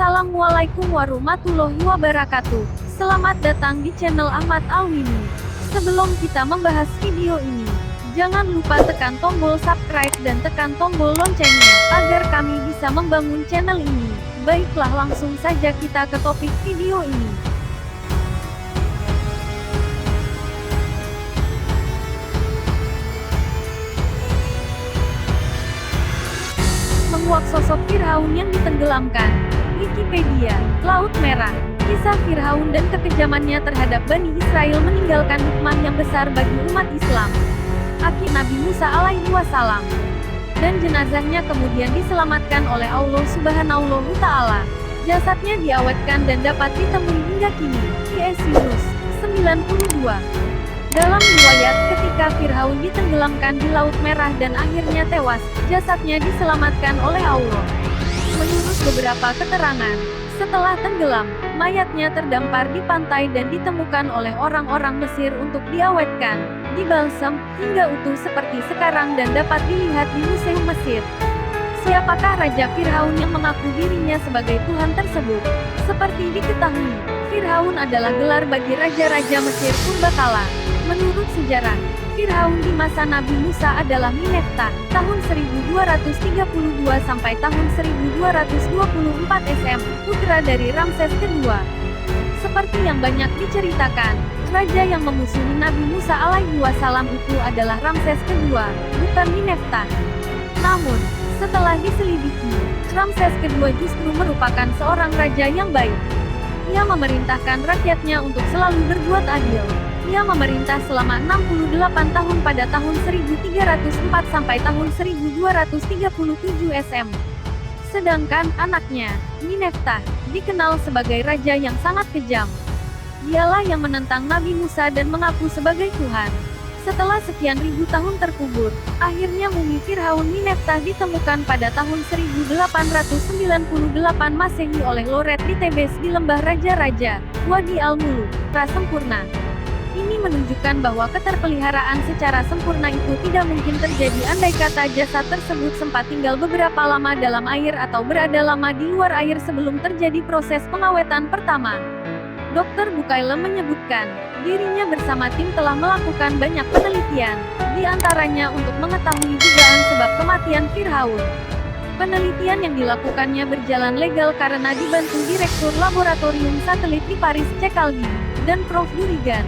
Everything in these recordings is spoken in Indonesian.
Assalamualaikum warahmatullahi wabarakatuh. Selamat datang di channel Ahmad Alwini. Sebelum kita membahas video ini, jangan lupa tekan tombol subscribe dan tekan tombol loncengnya, agar kami bisa membangun channel ini. Baiklah, langsung saja kita ke topik video ini. Menguak sosok Firaun yang ditenggelamkan. Wikipedia, Laut Merah. Kisah Firaun dan kekejamannya terhadap Bani Israel meninggalkan hikmah yang besar bagi umat Islam. Aki Nabi Musa alaihi wasallam. Dan jenazahnya kemudian diselamatkan oleh Allah Subhanahu wa Ta'ala. Jasadnya diawetkan dan dapat ditemui hingga kini. I.S. Yunus 92. Dalam riwayat, ketika Firaun ditenggelamkan di Laut Merah dan akhirnya tewas, jasadnya diselamatkan oleh Allah. Menurut beberapa keterangan, setelah tenggelam, mayatnya terdampar di pantai dan ditemukan oleh orang-orang Mesir untuk diawetkan, dibalsam, hingga utuh seperti sekarang dan dapat dilihat di Museum Mesir. Siapakah Raja Firaun yang mengaku dirinya sebagai Tuhan tersebut? Seperti diketahui, Firaun adalah gelar bagi raja-raja Mesir purbakala. Menurut sejarah, Firaun di masa Nabi Musa adalah Mineftah, tahun 1232 sampai tahun 1224 SM, putra dari Ramses kedua. Seperti yang banyak diceritakan, raja yang memusuhi Nabi Musa alaihi wasallam itu adalah Ramses kedua, bukan Mineftah. Namun, setelah diselidiki, Ramses kedua justru merupakan seorang raja yang baik. Ia memerintahkan rakyatnya untuk selalu berbuat adil. Ia memerintah selama 68 tahun pada tahun 1304 sampai tahun 1237 SM. Sedangkan anaknya, Mineftah, dikenal sebagai raja yang sangat kejam. Dialah yang menentang Nabi Musa dan mengaku sebagai Tuhan. Setelah sekian ribu tahun terkubur, akhirnya mumi Firaun Mineftah ditemukan pada tahun 1898 Masehi oleh Loret di Tebes di Lembah Raja-Raja, Wadi Al-Muluk, Prasempurna. Ini menunjukkan bahwa keterpeliharaan secara sempurna itu tidak mungkin terjadi andai kata jasad tersebut sempat tinggal beberapa lama dalam air atau berada lama di luar air sebelum terjadi proses pengawetan pertama. Dr. Bukaila menyebutkan, dirinya bersama tim telah melakukan banyak penelitian, di antaranya untuk mengetahui dugaan sebab kematian Firaun. Penelitian yang dilakukannya berjalan legal karena dibantu Direktur Laboratorium Satelit di Paris Cekaldi, dan Prof. Durigan.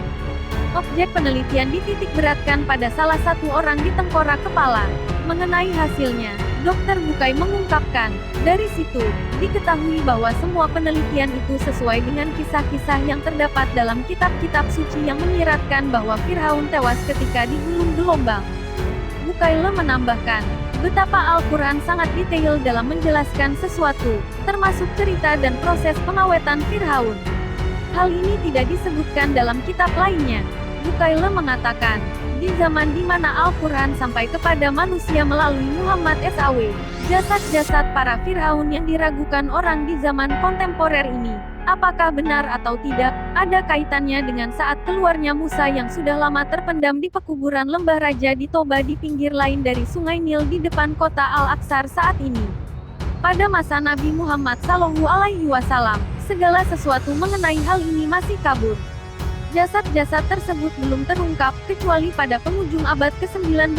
Objek penelitian dititik beratkan pada salah satu orang di tengkorak kepala. Mengenai hasilnya, Dr. Bukai mengungkapkan, dari situ, diketahui bahwa semua penelitian itu sesuai dengan kisah-kisah yang terdapat dalam kitab-kitab suci yang menyiratkan bahwa Firaun tewas ketika digulung gelombang. Bukaila menambahkan, betapa Al-Quran sangat detail dalam menjelaskan sesuatu, termasuk cerita dan proses pengawetan Firaun. Hal ini tidak disebutkan dalam kitab lainnya. Bukaila mengatakan, di zaman di mana Al-Quran sampai kepada manusia melalui Muhammad SAW, jasad-jasad para Firaun yang diragukan orang di zaman kontemporer ini, apakah benar atau tidak, ada kaitannya dengan saat keluarnya Musa yang sudah lama terpendam di pekuburan lembah raja di Toba di pinggir lain dari Sungai Nil di depan kota Al-Aqsar saat ini. Pada masa Nabi Muhammad SAW, segala sesuatu mengenai hal ini masih kabur. Jasad-jasad tersebut belum terungkap, kecuali pada penghujung abad ke-19.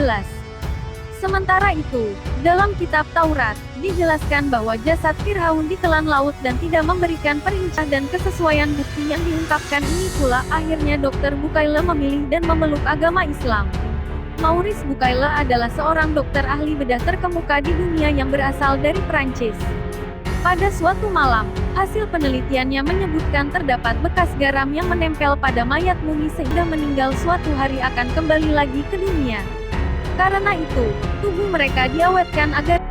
Sementara itu, dalam kitab Taurat, dijelaskan bahwa jasad Firaun ditelan laut dan tidak memberikan perincian dan kesesuaian bukti yang diungkapkan ini pula, akhirnya Dr. Bukaila memilih dan memeluk agama Islam. Maurice Bukaila adalah seorang dokter ahli bedah terkemuka di dunia yang berasal dari Prancis. Pada suatu malam, hasil penelitiannya menyebutkan terdapat bekas garam yang menempel pada mayat mumi sehingga meninggal suatu hari akan kembali lagi ke dunia. Karena itu, tubuh mereka diawetkan agar